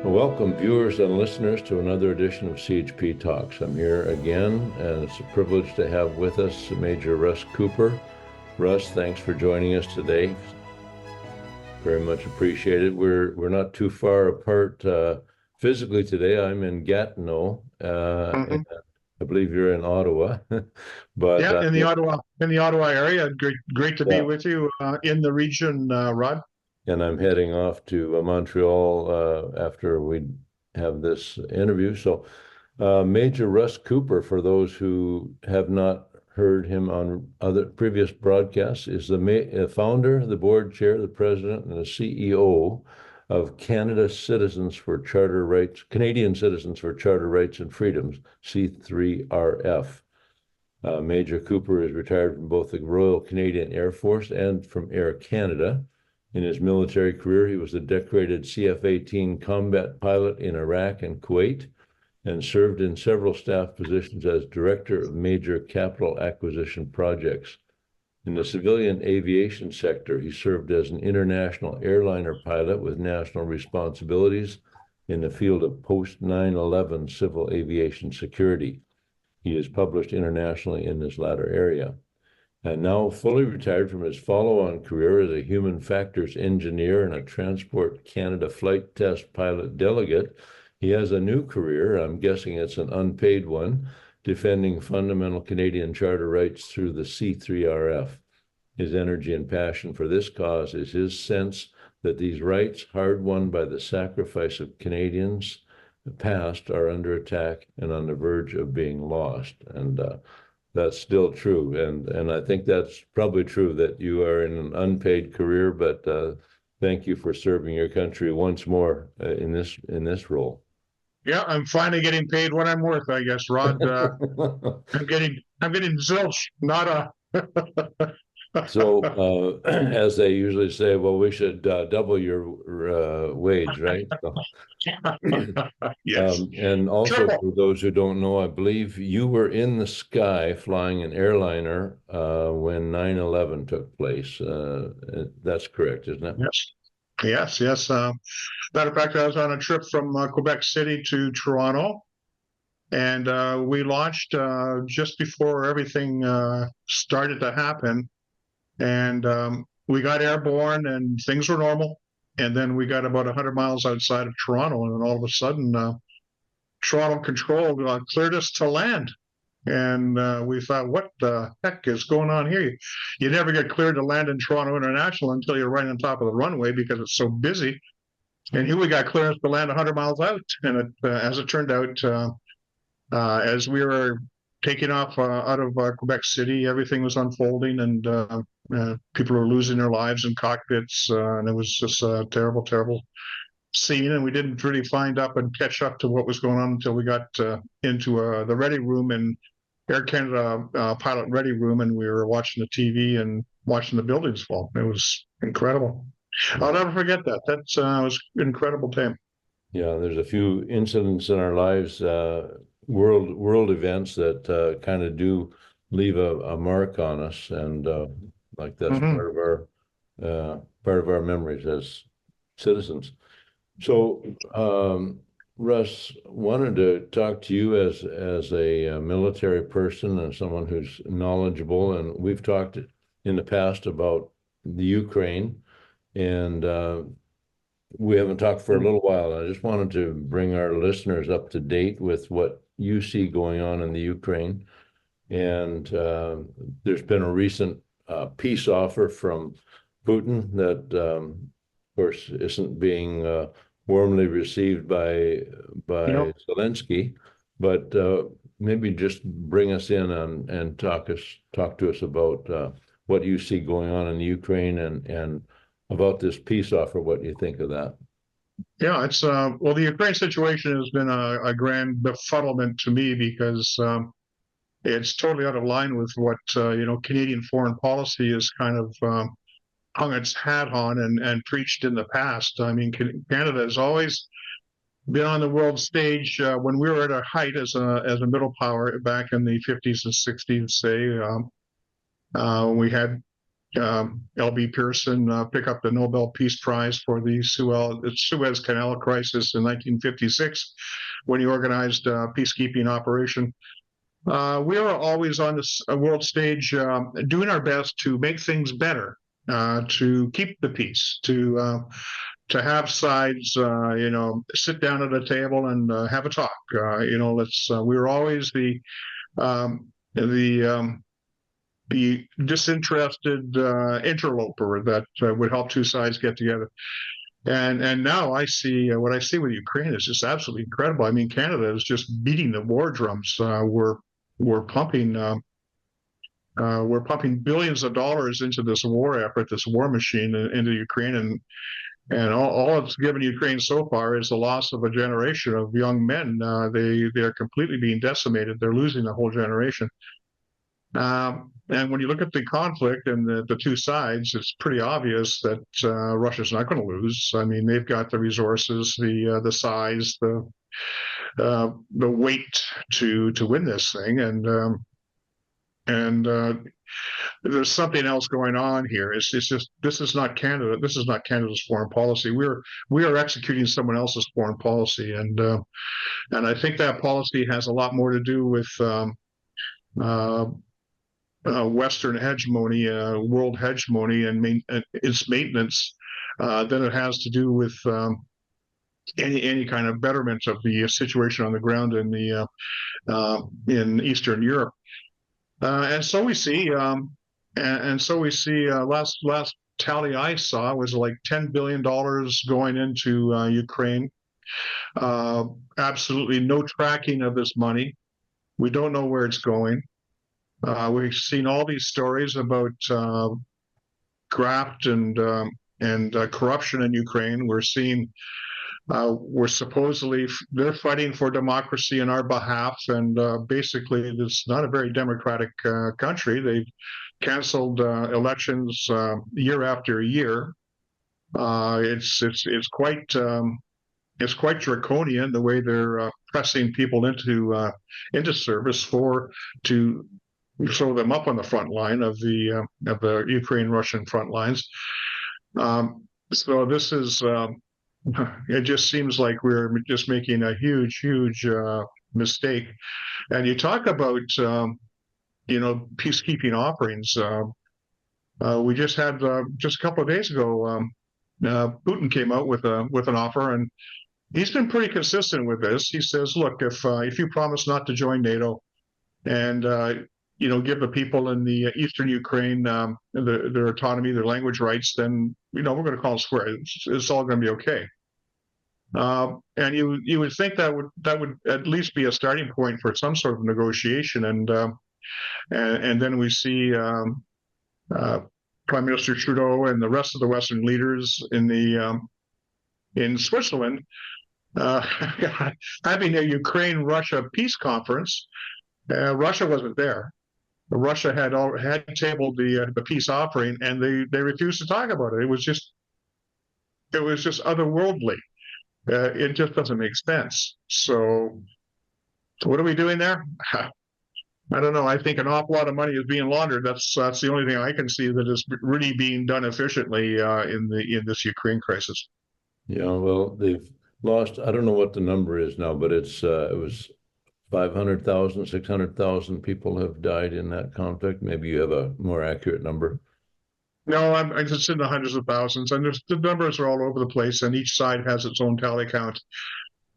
Welcome, viewers and listeners, to another edition of CHP Talks. I'm here again, and it's a privilege to have with us Major Russ Cooper. Russ, thanks for joining us today. Very much appreciated. We're not too far apart physically today. I'm in Gatineau, and I believe you're in Ottawa. But Yeah, in the Ottawa area. Great to be yeah, with you in the region, Rod. and I'm heading off to Montreal after we have this interview. So, Major Russ Cooper, for those who have not heard him on other previous broadcasts, is the founder, the board chair, the president, and the CEO of Canadian Citizens for Charter Rights and Freedoms, C3RF. Major Cooper is retired from both the Royal Canadian Air Force and from Air Canada. In his military career, he was a decorated CF-18 combat pilot in Iraq and Kuwait, and served in several staff positions as Director of Major Capital Acquisition Projects. In the civilian aviation sector, he served as an international airliner pilot with national responsibilities in the field of post-9/11 civil aviation security. He has published internationally in this latter area. And now fully retired from his follow-on career as a human factors engineer and a Transport Canada flight test pilot delegate, he has a new career, I'm guessing it's an unpaid one, defending fundamental Canadian charter rights through the C3RF. His energy and passion for this cause is his sense that these rights, hard won by the sacrifice of Canadians past, are under attack and on the verge of being lost. And that's still true, and I think that's probably true that you are in an unpaid career, but thank you for serving your country once more in this role. Yeah, I'm finally getting paid what I'm worth, I guess, Rod. I'm getting zilch, not a. So, as they usually say, well, we should double your wage, right? So, Yes, and also, triple. for those who don't know, I believe you were in the sky flying an airliner when 9/11 took place. That's correct, isn't it? Yes, yes, yes. Matter of fact, I was on a trip from Quebec City to Toronto, and we launched just before everything started to happen. And we got airborne and things were normal. And then we got about 100 miles outside of Toronto, and then all of a sudden, Toronto Control cleared us to land. And we thought, what the heck is going on here? You never get cleared to land in Toronto International until you're right on top of the runway because it's so busy. And here we got clearance to land 100 miles out. And as it turned out, as we were taking off out of Quebec City, everything was unfolding, and people were losing their lives in cockpits, and it was just a terrible, terrible scene. And we didn't really find up and catch up to what was going on until we got into the ready room in Air Canada pilot ready room, and we were watching the TV and watching the buildings fall. It was incredible. I'll never forget that. That was an incredible time. Yeah, there's a few incidents in our lives, world events that kind of do leave a mark on us, and like that's Mm-hmm. part of our memories as citizens. So, Russ, wanted to talk to you as a military person and someone who's knowledgeable, and we've talked in the past about the Ukraine, and we haven't talked for a little while. I just wanted to bring our listeners up to date with what you see going on in the Ukraine. And there's been a recent peace offer from Putin that, of course, isn't being warmly received by Yep. Zelensky. But maybe just bring us in and talk to us about what you see going on in the Ukraine and about this peace offer. What do you think of that? Yeah, it's well, the Ukraine situation has been a grand befuddlement to me because it's totally out of line with what Canadian foreign policy has kind of hung its hat on and preached in the past. I mean, Canada has always been on the world stage when we were at our height as a middle power back in the 50s and 60s. Say we had L.B. Pearson pick up the Nobel Peace Prize for the Suez Canal crisis in 1956 when he organized a peacekeeping operation. We are always on this world stage doing our best to make things better, to keep the peace, to have sides, sit down at a table and have a talk. We're always um, the disinterested interloper that would help two sides get together. And now I see what I see with Ukraine is just absolutely incredible. I mean, Canada is just beating the war drums. We're pumping billions of dollars into this war effort, this war machine into Ukraine, and all it's given Ukraine so far is the loss of a generation of young men. They are completely being decimated. They're losing a whole generation. And when you look at the conflict and the two sides, it's pretty obvious that Russia's not going to lose. I mean, they've got the resources, the size, the weight to win this thing, and there's something else going on here. It's just this is not Canada. This is not Canada's foreign policy. We are executing someone else's foreign policy, and I think that policy has a lot more to do with Western hegemony, world hegemony, and its maintenance than it has to do with any kind of betterment of the situation on the ground in Eastern Europe. And so we see, last tally I saw was like $10 billion going into Ukraine. Absolutely no tracking of this money. We don't know where it's going. We've seen all these stories about graft and corruption in Ukraine. We're supposedly they're fighting for democracy in our behalf, and basically it's not a very democratic country. They've canceled elections year after year. It's quite draconian the way they're pressing people into service to throw them up on the front line of the Ukraine-Russian front lines. So this is it just seems like we're just making a huge mistake. And you talk about peacekeeping offerings. We just had just a couple of days ago, Putin came out with an offer, and he's been pretty consistent with this. He says, look, if you promise not to join NATO and give the people in the eastern Ukraine their autonomy, their language rights, then we're going to call it square. It's all going to be okay. And you would think that would at least be a starting point for some sort of negotiation. And then we see Prime Minister Trudeau and the rest of the Western leaders in Switzerland having a Ukraine-Russia peace conference. Russia wasn't there. Russia had tabled the peace offering, and they refused to talk about it. It was just otherworldly. It just doesn't make sense. So what are we doing there? I don't know. I think an awful lot of money is being laundered. That's the only thing I can see that is really being done efficiently in this Ukraine crisis. Yeah, well, they've lost. I don't know what the number is now, but it was 500,000, 600,000 people have died in that conflict. Maybe you have a more accurate number. No, it's in the hundreds of thousands, and the numbers are all over the place, and each side has its own tally count.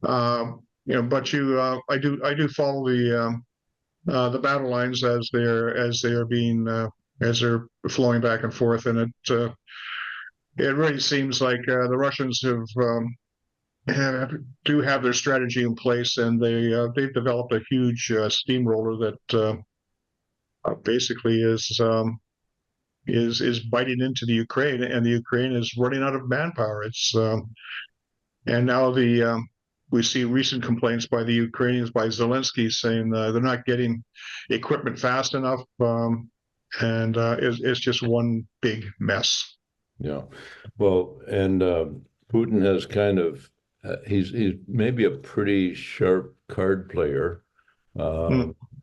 But I do follow the battle lines as they're flowing back and forth, and it really seems like the Russians do have their strategy in place, and they've developed a huge steamroller that basically is biting into the Ukraine, and the Ukraine is running out of manpower. And now we see recent complaints by the Ukrainians, by Zelensky, saying they're not getting equipment fast enough, and it's just one big mess. Yeah, well, and Putin has kind of he's maybe a pretty sharp card player,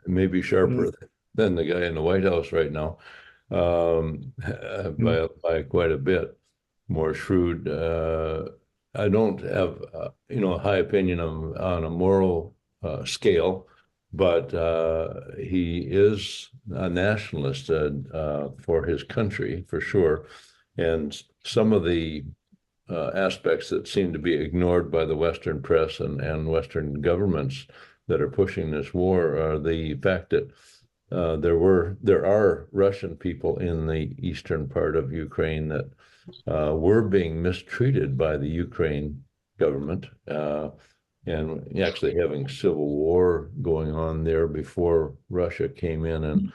maybe sharper than the guy in the White House right now. by quite a bit more shrewd. I don't have a high opinion on a moral scale, but he is a nationalist for his country for sure, and some of the aspects that seem to be ignored by the Western press and Western governments that are pushing this war are the fact that there are Russian people in the eastern part of Ukraine that were being mistreated by the Ukraine government, and actually having civil war going on there before Russia came in. And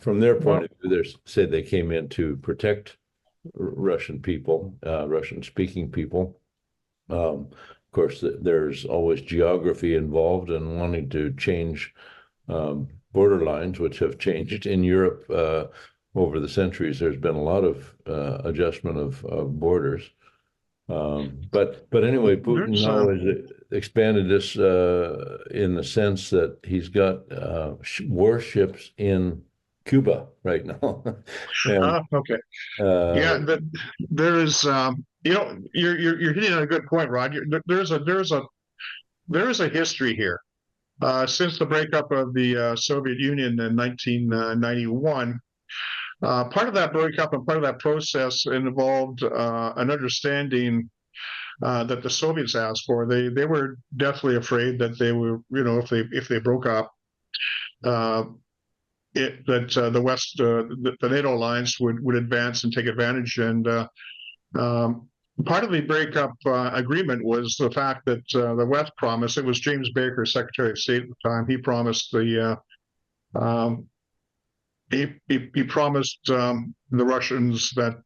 from their point of view, they say they came in to protect Russian people, Russian-speaking people. Of course, there's always geography involved and wanting to change border lines, which have changed in Europe over the centuries. There's been a lot of adjustment of borders. But anyway, Putin now has expanded this in the sense that he's got warships in Cuba right now. And, okay. Yeah, there is. You're hitting on a good point, Rod. There's a history here. Since the breakup of the Soviet Union in 1991, part of that breakup and part of that process involved an understanding that the Soviets asked for. They were deathly afraid that they were, if they broke up, the West, the NATO alliance would advance and take advantage. And part of the breakup agreement was the fact that the West promised. It was James Baker, Secretary of State at the time. He promised he promised the Russians that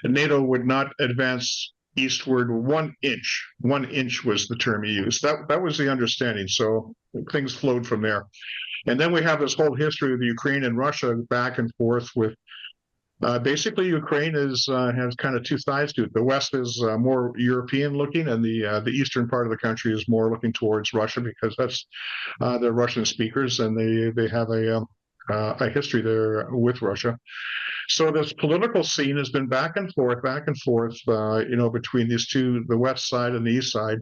NATO would not advance eastward 1 inch. 1 inch was the term he used. That was the understanding. So things flowed from there. And then we have this whole history of the Ukraine and Russia back and forth with basically Ukraine has kind of two sides to it. The West is more European looking, and the eastern part of the country is more looking towards Russia because that's they're Russian speakers and they have a history there with Russia. So this political scene has been back and forth, between these two, the West side and the East side.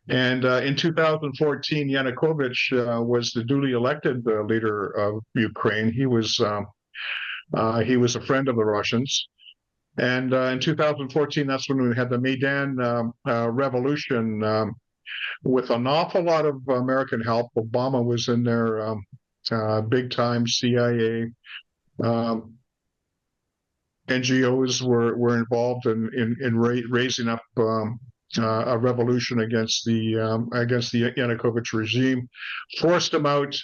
And in 2014, Yanukovych was the duly elected leader of Ukraine. He was a friend of the Russians. And in 2014, that's when we had the Maidan revolution with an awful lot of American help. Obama was in there, big time CIA. NGOs were involved in raising up a revolution against the Yanukovych regime, forced him out.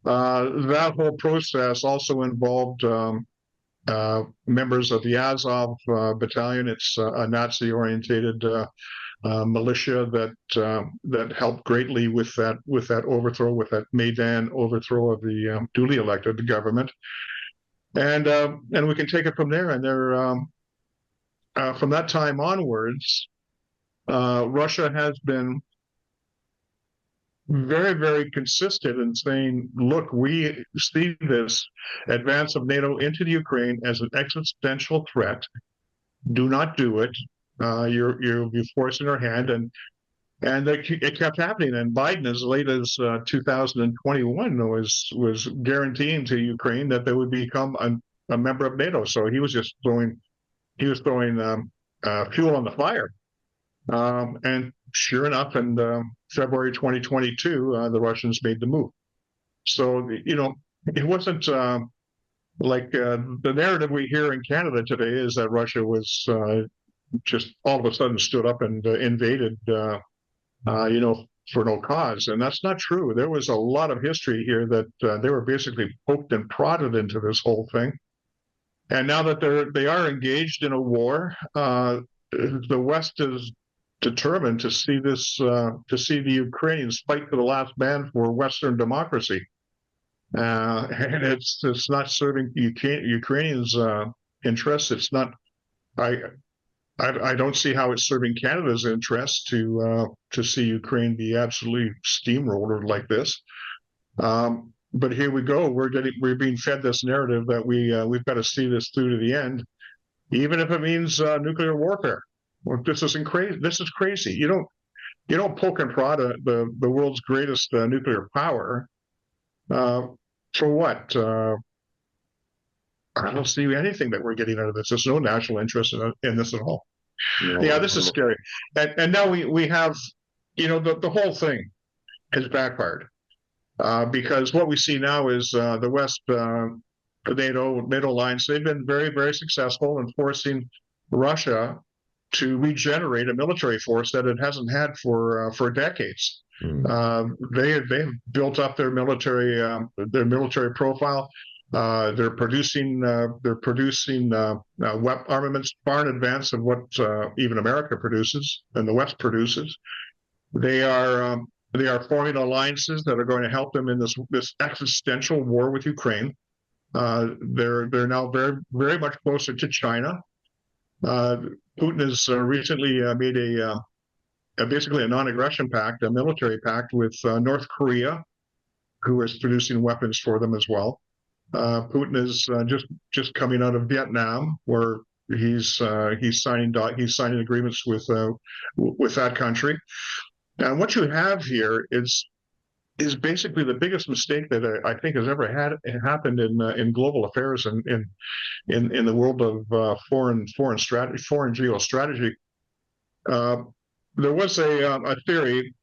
That whole process also involved members of the Azov battalion. It's a Nazi-orientated militia that helped greatly with that overthrow, with that Maidan overthrow of the duly elected government. And we can take it from there. And from that time onwards, Russia has been very, very consistent in saying, look, we see this advance of NATO into the Ukraine as an existential threat. Do not do it. You'll be forcing our hand. And it kept happening. And Biden, as late as 2021, was guaranteeing to Ukraine that they would become a member of NATO. So he was just throwing fuel on the fire. And sure enough, in February 2022, the Russians made the move. So, it wasn't like the narrative we hear in Canada today is that Russia was just all of a sudden stood up and invaded, for no cause. And that's not true. There was a lot of history here that they were basically poked and prodded into this whole thing. And now that they are engaged in a war, the West is determined to see the Ukrainians fight to the last man for Western democracy, and it's not serving Ukrainians' interests. It's not. I don't see how it's serving Canada's interests to see Ukraine be absolutely steamrolled like this. but here we go. We're being fed this narrative that we've got to see this through to the end, even if it means nuclear warfare. Well, this isn't crazy. This is crazy. You don't poke and prod the world's greatest nuclear power for what? I don't see anything that we're getting out of this. There's no national interest in this at all. Yeah, this is scary. And now we have, the whole thing has backfired because what we see now is the West, the NATO alliance. They've been very, very successful in forcing Russia to regenerate a military force that it hasn't had for decades. They've built up their military profile. They're producing armaments far in advance of what even America produces and the West produces. They are forming alliances that are going to help them in this existential war with Ukraine. They're now very, very much closer to China. Putin has recently made basically a non-aggression pact, a military pact with North Korea, who is producing weapons for them as well. Putin is just coming out of Vietnam, where he's signing agreements with that country. And what you have here is basically the biggest mistake that I think has ever happened in global affairs and in the world of foreign strategy, foreign geostrategy. There was a theory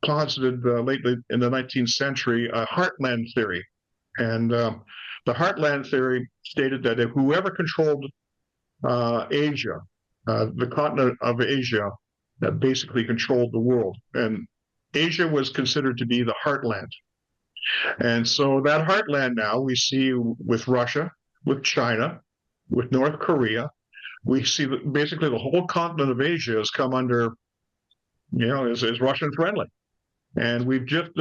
posited lately in the 19th century, a heartland theory. And the heartland theory stated that if whoever controlled Asia, the continent of Asia, that basically controlled the world. And Asia was considered to be the heartland. And so that heartland now we see with Russia, with China, with North Korea. We see that basically the whole continent of Asia has come under, is Russian friendly. And we've just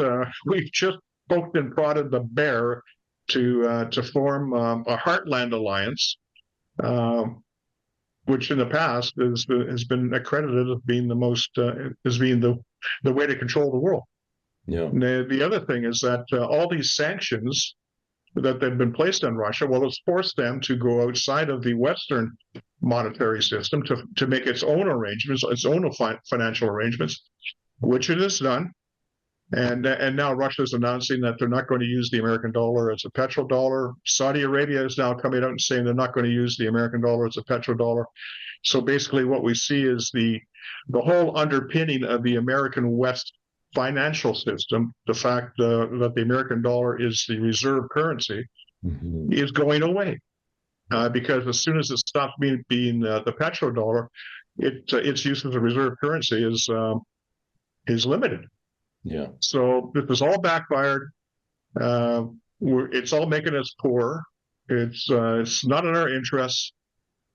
poked and prodded the bear to form a heartland alliance, which in the past has been accredited as being the way to control the world. Yeah. And the other thing is that all these sanctions that they've been placed on Russia, well, it's forced them to go outside of the Western monetary system to make its own arrangements, its own financial arrangements, which it has done. And now Russia is announcing that they're not going to use the American dollar as a petrodollar. Saudi Arabia is now coming out and saying they're not going to use the American dollar as a petrodollar. So basically what we see is the whole underpinning of the American West financial system, the fact that the American dollar is the reserve currency, is going away. Because as soon as it stops being the petrodollar, its use as a reserve currency is limited. Yeah. So this is all backfired. It's all making us poor. It's not in our interests.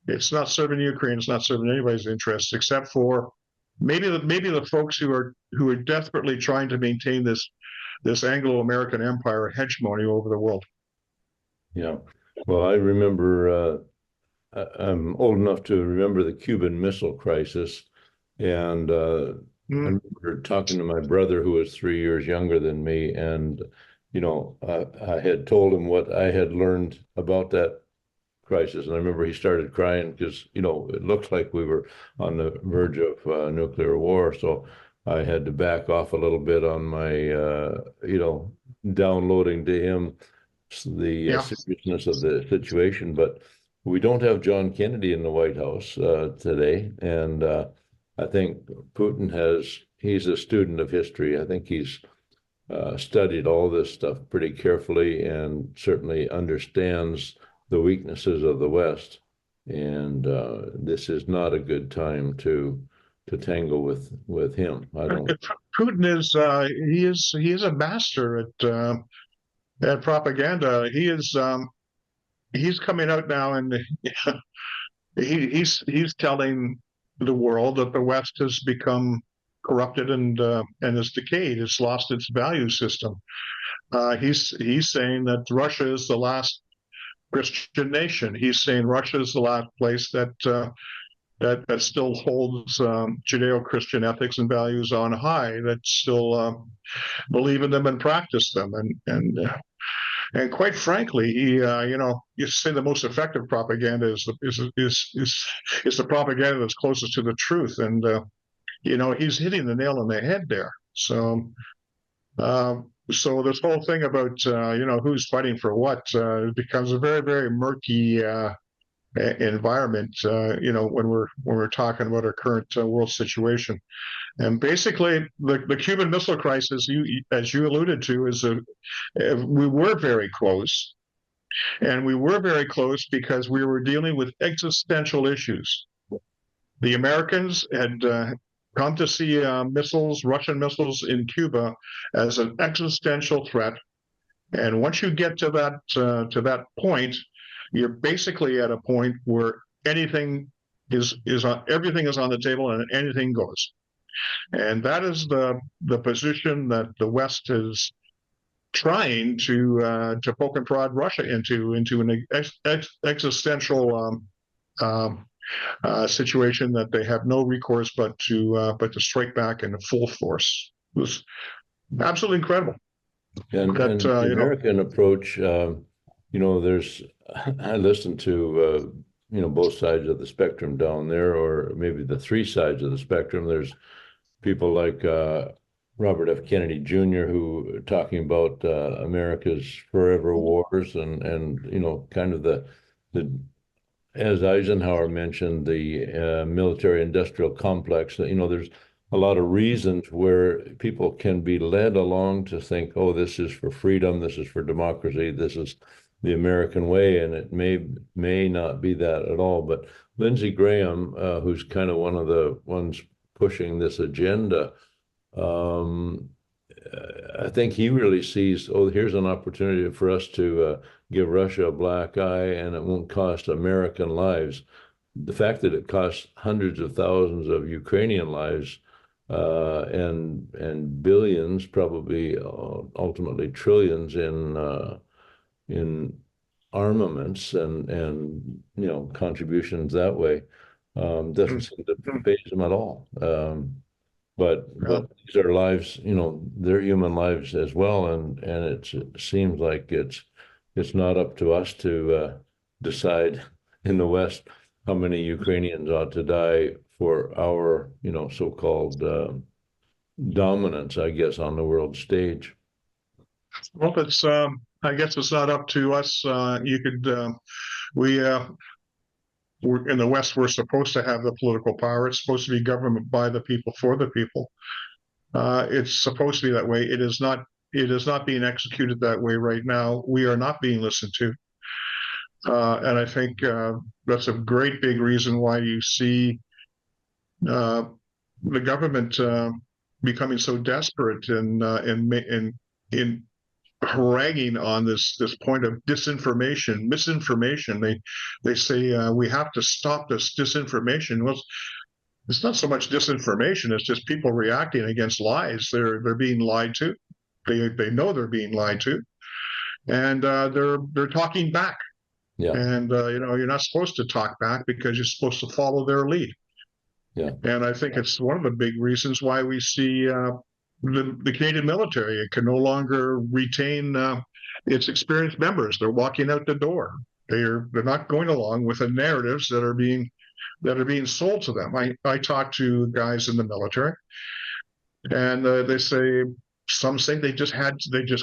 It's not serving Ukraine. It's not serving anybody's interests except for maybe the folks who are desperately trying to maintain this Anglo-American empire hegemony over the world. Yeah. Well, I remember. I'm old enough to remember the Cuban Missile Crisis, and I remember talking to my brother, who was 3 years younger than me, and I had told him what I had learned about that crisis, and I remember he started crying because it looked like we were on the verge of nuclear war. So I had to back off a little bit on my downloading to him the seriousness of the situation. But we don't have John Kennedy in the White House today, and I think Putin he's a student of history. I think he's studied all this stuff pretty carefully and certainly understands the weaknesses of the West. And this is not a good time to tangle with him. I don't. Putin is he is a master at propaganda. He's coming out now and he's telling the world that the West has become corrupted and has decayed. It's lost its value system. He's saying that Russia is the last Christian nation. He's saying Russia is the last place that still holds Judeo-Christian ethics and values on high, that still believe in them and practice them. And And quite frankly, he, you say the most effective propaganda is the propaganda that's closest to the truth, and he's hitting the nail on the head there. So this whole thing about who's fighting for what becomes a very, very murky environment. When we're talking about our current world situation. And basically, the Cuban Missile Crisis, as you alluded to, we were very close, and we were very close because we were dealing with existential issues. The Americans had come to see Russian missiles in Cuba, as an existential threat. And once you get to that point, you're basically at a point where everything is on the table and anything goes. And that is the position that the West is trying to poke and prod Russia into an existential situation that they have no recourse but to strike back in full force. It was absolutely incredible. And the American approach, there's I listened to both sides of the spectrum down there, or maybe the three sides of the spectrum. There's people like Robert F. Kennedy Jr., who talking about America's forever wars, and kind of the as Eisenhower mentioned, the military-industrial complex. There's a lot of reasons where people can be led along to think, oh, this is for freedom, this is for democracy, this is the American way, and it may not be that at all. But Lindsey Graham, who's kind of one of the ones pushing this agenda, I think he really sees, oh, here's an opportunity for us to give Russia a black eye, and it won't cost American lives. The fact that it costs hundreds of thousands of Ukrainian lives and billions, probably ultimately trillions in armaments and contributions that way, doesn't seem to phase them at all. But these are lives, they're human lives as well, and it seems like it's not up to us to decide in the West how many Ukrainians ought to die for our, so-called dominance, I guess, on the world stage. Well, I guess it's not up to us. We're in the West, we're supposed to have the political power. It's supposed to be government by the people, for the people. It's supposed to be that way. It is not being executed that way right now. We are not being listened to. And I think that's a great big reason why you see the government becoming so desperate in haranguing on this point of misinformation. They say we have to stop this disinformation. Well, it's not so much disinformation; it's just people reacting against lies. They're being lied to. They know they're being lied to, and they're talking back. Yeah. And you're not supposed to talk back because you're supposed to follow their lead. Yeah. And I think it's one of the big reasons why we see the Canadian military. It can no longer retain its experienced members. They're walking out the door. They're not going along with the narratives that are being sold to them. I talk to guys in the military, and some say they just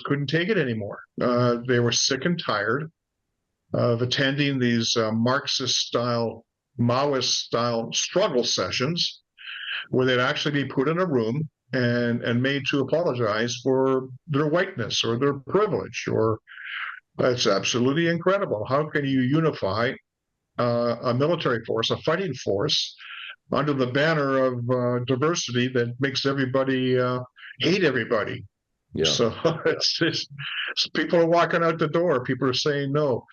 couldn't take it anymore. They were sick and tired of attending these Marxist-style, Maoist-style struggle sessions, where they'd actually be put in a room and made to apologize for their whiteness or their privilege. It's absolutely incredible. How can you unify a military force, a fighting force, under the banner of diversity that makes everybody hate everybody? Yeah. So it's just, people are walking out the door. People are saying no.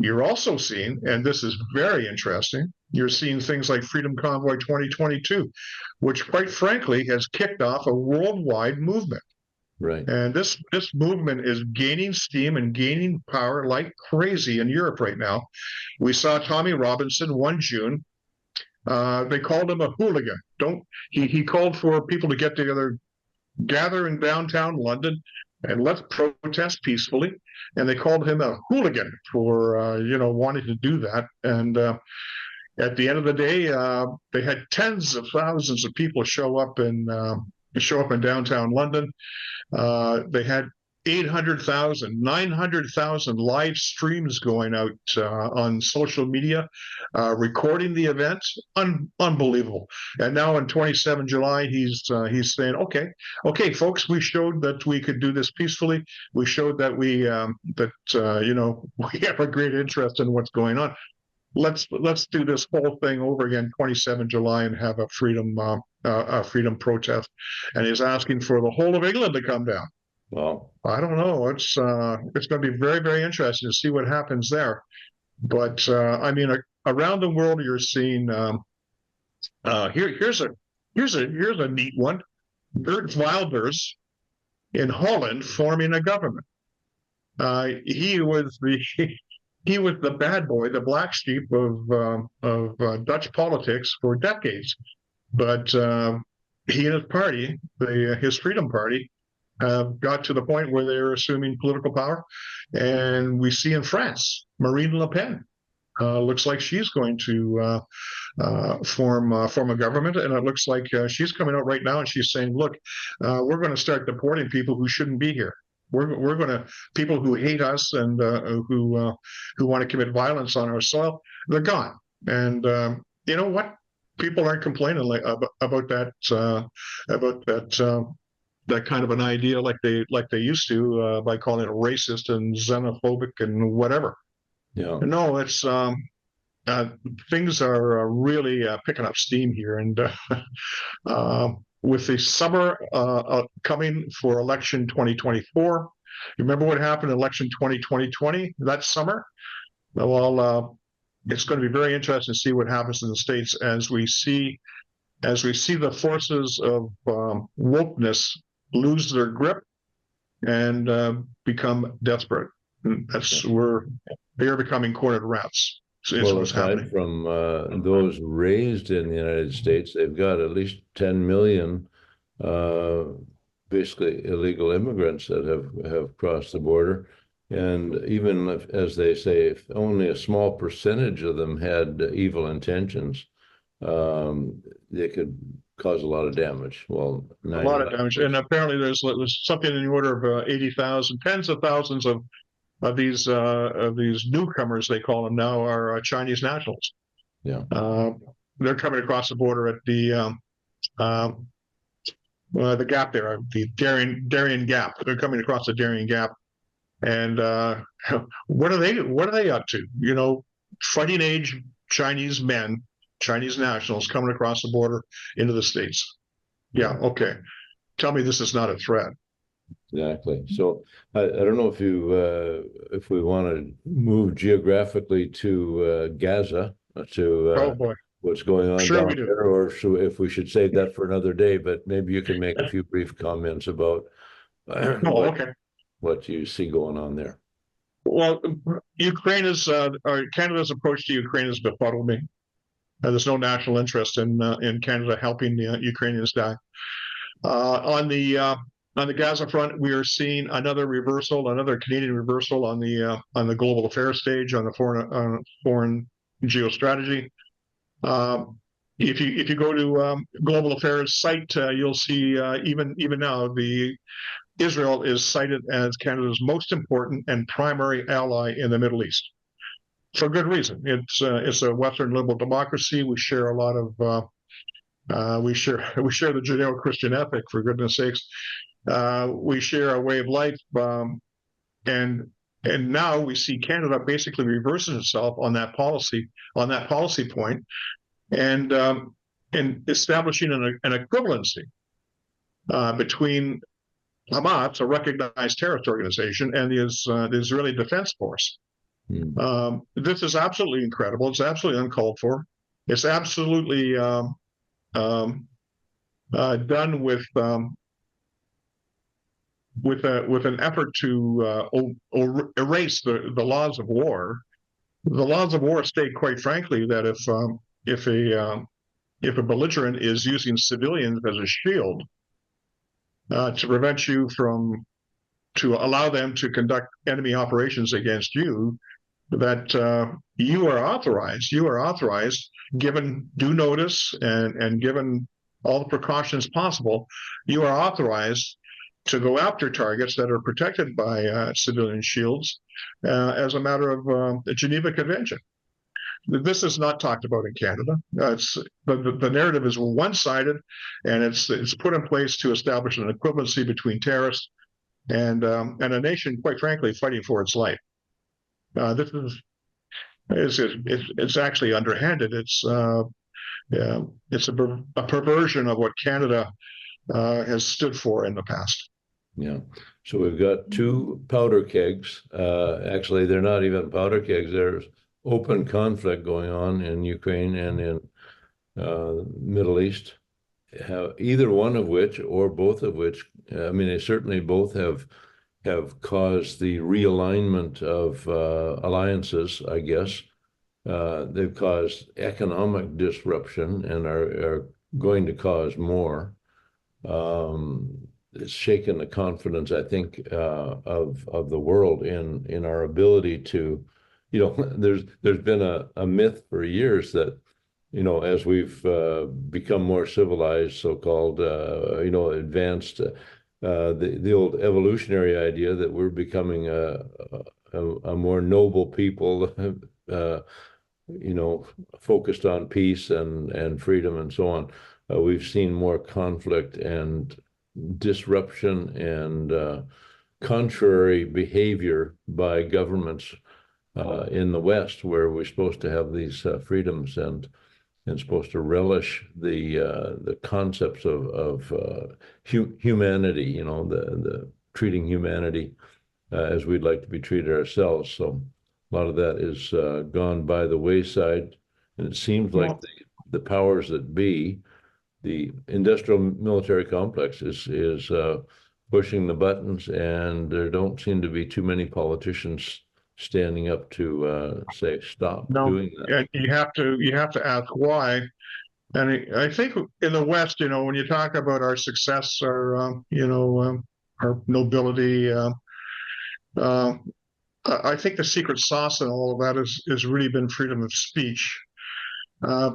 You're also seeing, and this is very interesting, you're seeing things like Freedom Convoy 2022, which quite frankly has kicked off a worldwide movement. Right. And this movement is gaining steam and gaining power like crazy in Europe right now. We saw Tommy Robinson 1 June. They called him a hooligan. He called for people to get together, gather in downtown London, and let's protest peacefully. And they called him a hooligan for wanting to do that. And at the end of the day, they had tens of thousands of people show up in downtown London. They had 800,000, 900,000 live streams going out on social media, recording the event. Unbelievable. And now on 27 July, he's saying, okay, folks, we showed that we could do this peacefully. We showed that we have a great interest in what's going on. Let's do this whole thing over again, 27 July, and have a freedom protest. And he's asking for the whole of England to come down. Well, I don't know. It's going to be very, very interesting to see what happens there. But I mean, around the world, you're seeing. Here's a neat one. Geert Wilders in Holland forming a government. He was the bad boy, the black sheep of Dutch politics for decades. But he and his party, his Freedom Party, got to the point where they're assuming political power. And we see in France, Marine Le Pen looks like she's going to form a government. And it looks like she's coming out right now and she's saying, look, we're going to start deporting people who shouldn't be here. We're going to, people who hate us and who want to commit violence on our soil, they're gone. And you know what? People aren't complaining about that that kind of an idea like they used to by calling it racist and xenophobic and whatever. yeah. No, it's things are really picking up steam here, and with the summer coming for election 2024. You remember what happened in election 2020 that summer? Well, it's going to be very interesting to see what happens in the States as we see the forces of wokeness lose their grip and become desperate. That's where they are becoming cornered rats. Well, aside from those raised in the United States, they've got at least 10 million basically illegal immigrants that have crossed the border. And even if, as they say, if only a small percentage of them had evil intentions, they could cause a lot of damage. Well, a lot of damage. And apparently there's something in the order of 80,000, tens of thousands of these newcomers, they call them now, are Chinese nationals. Yeah. They're coming across the border at the gap there, the Darien Gap. They're coming across the Darien Gap. And what are they up to? You know, fighting age Chinese men, Chinese nationals coming across the border into the States. Yeah, okay. Tell me this is not a threat. Exactly. So I don't know if we want to move geographically to Gaza to what's going on down there, or if we should save that for another day. But maybe you can make a few brief comments about what you see going on there. Well, Canada's approach to Ukraine is befuddling. There's no national interest in Canada helping the Ukrainians die. On the Gaza front, we are seeing another Canadian reversal on the global affairs stage, on the foreign geostrategy. If you go to global affairs site, you'll see even now Israel is cited as Canada's most important and primary ally in the Middle East, for good reason. It's a Western liberal democracy. We share a lot of we share the Judeo-Christian ethic, for goodness sakes. We share a way of life, and now we see Canada basically reverses itself on that policy point, and establishing an equivalency between Hamas, a recognized terrorist organization, and the Israeli Defense Force. This is absolutely incredible. It's absolutely uncalled for. It's absolutely done with an effort to erase the laws of war. The laws of war state, quite frankly, that if a belligerent is using civilians as a shield to prevent you from allow them to conduct enemy operations against you, that you are authorized, given due notice and given all the precautions possible, you are authorized to go after targets that are protected by civilian shields as a matter of the Geneva Convention. This is not talked about in Canada. The narrative is one-sided, and it's put in place to establish an equivalency between terrorists and a nation, quite frankly, fighting for its life. This it's actually underhanded. It's a perversion of what Canada has stood for in the past. Yeah. So we've got two powder kegs. Actually, they're not even powder kegs. There's open conflict going on in Ukraine and in Middle East. Either one of which, or both of which, I mean, they certainly both have caused the realignment of alliances, I guess. They've caused economic disruption and are going to cause more. It's shaken the confidence, I think, of the world in our ability to, there's been a myth for years that, as we've become more civilized, so-called, advanced, the old evolutionary idea that we're becoming a more noble people, focused on peace and freedom and so on. We've seen more conflict and disruption and contrary behavior by governments in the West, where we're supposed to have these freedoms and supposed to relish the concepts of humanity, the treating humanity as we'd like to be treated ourselves. So a lot of that is gone by the wayside, and it seems like the powers that be, the industrial military complex, is pushing the buttons, and there don't seem to be too many politicians standing up to say stop doing that. You have to ask why. And I think in the West, when you talk about our success, our nobility, I think the secret sauce in all of that has really been freedom of speech.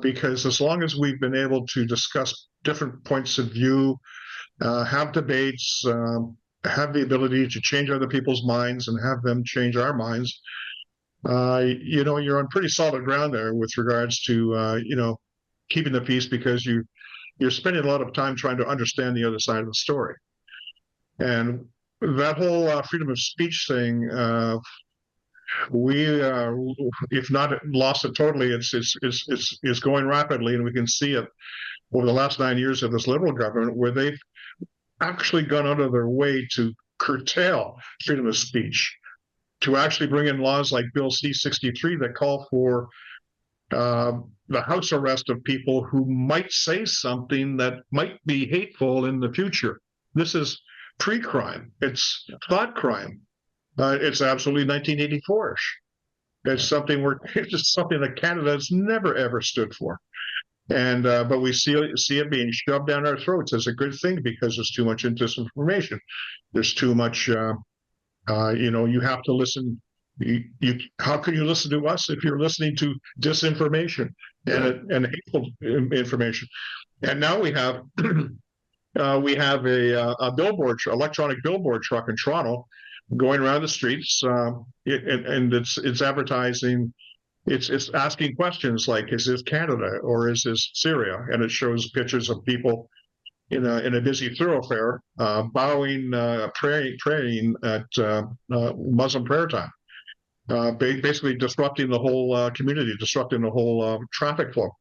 Because as long as we've been able to discuss different points of view, have debates, have the ability to change other people's minds and have them change our minds, you're on pretty solid ground there with regards to, keeping the peace, because you're spending a lot of time trying to understand the other side of the story. And that whole freedom of speech thing, we, if not lost it totally, it's going rapidly, and we can see it over the last 9 years of this Liberal government, where they've actually gone out of their way to curtail freedom of speech, to actually bring in laws like Bill C-63 that call for the house arrest of people who might say something that might be hateful in the future. This is pre-crime. It's thought crime. It's absolutely 1984-ish. It's something that Canada has never ever stood for, and but we see it being shoved down our throats as a good thing, because there's too much disinformation. There's too much. You have to listen. How can you listen to us if you're listening to disinformation and hateful information? And now we have a electronic billboard truck in Toronto going around the streets, and it's advertising. It's asking questions like, "Is this Canada or is this Syria?" And it shows pictures of people in a busy thoroughfare, bowing, praying at Muslim prayer time, basically disrupting the whole community, disrupting the whole traffic flow.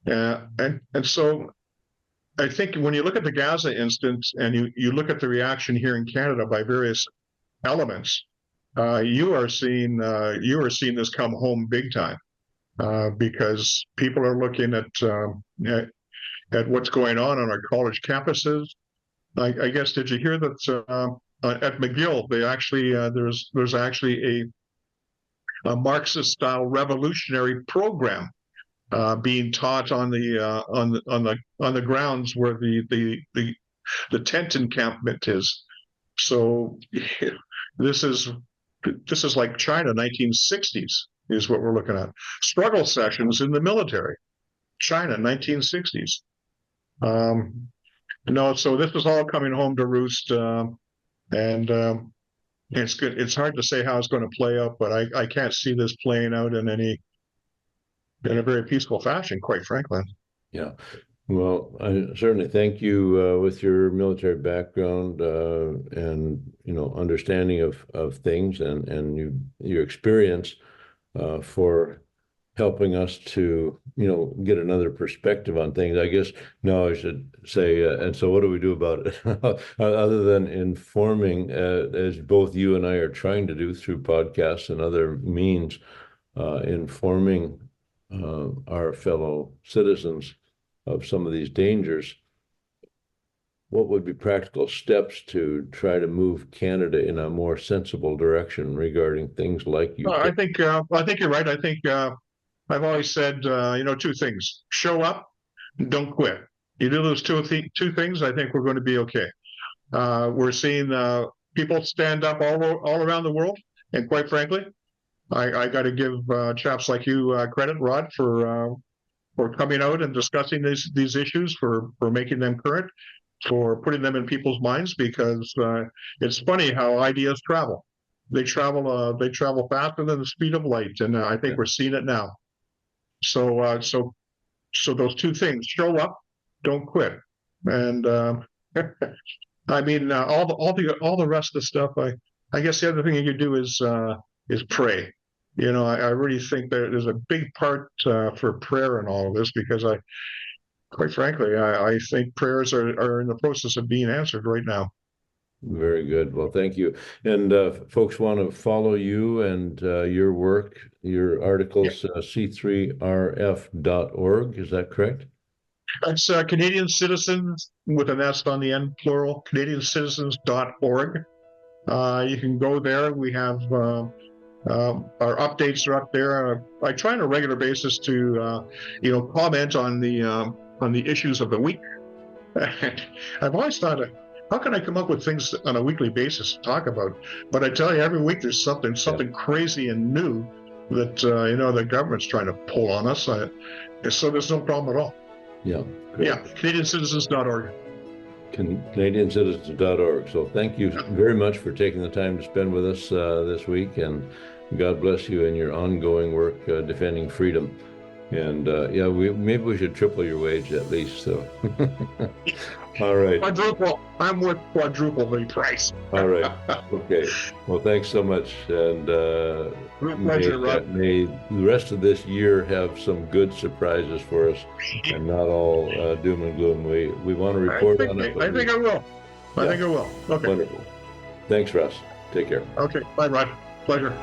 And so I think when you look at the Gaza instance and you look at the reaction here in Canada by various elements, you are seeing this come home big time, because people are looking at what's going on our college campuses. I guess, did you hear that at McGill they actually there's actually a Marxist style revolutionary program being taught on the grounds where the tent encampment is. So this is like China 1960s is what we're looking at. Struggle sessions in the military, China 1960s. No, so this is all coming home to roost, and it's good. It's hard to say how it's going to play out, but I can't see this playing out in a very peaceful fashion, quite frankly. Yeah. Well, I certainly thank you with your military background and understanding of things and your experience for helping us to get another perspective on things. I guess now I should say, and so what do we do about it other than informing, as both you and I are trying to do through podcasts and other means, informing our fellow citizens of some of these dangers. What would be practical steps to try to move Canada in a more sensible direction regarding things like I think you're right. I think I've always said two things: show up, don't quit. You do those two things, I think we're going to be okay. We're seeing people stand up all around the world, and quite frankly, I got to give chaps like you credit, Rod, for coming out and discussing these issues, for making them current, for putting them in people's minds, because it's funny how ideas travel. They travel faster than the speed of light, and I think we're seeing it now. So those two things: show up, don't quit, and I mean all the rest of the stuff. I guess the other thing you could do is pray. I really think there's a big part for prayer in all of this, because quite frankly, I think prayers are in the process of being answered right now. Very good. Well, thank you. And folks want to follow you and your work, your articles, c3rf.org. Is that correct? It's Canadian Citizens with an S on the end, plural, CanadianCitizens.org. You can go there. We have our updates are up there. I try on a regular basis to, comment on the issues of the week. I've always thought, how can I come up with things on a weekly basis to talk about? But I tell you, every week there's something crazy and new that the government's trying to pull on us. So there's no problem at all. Yeah. Great. Yeah. CanadianCitizens.org. CanadianCitizens.org. So thank you very much for taking the time to spend with us this week, and God bless you in your ongoing work defending freedom. And maybe we should triple your wage at least. So, all right. Quadruple. I'm worth quadruple the price. All right. Okay. Well, thanks so much, and my pleasure, Rod. May the rest of this year have some good surprises for us, and not all doom and gloom. We want to report on it. I think I will. I think I will. Okay. Wonderful. Thanks, Russ. Take care. Okay. Bye, Rod. Pleasure.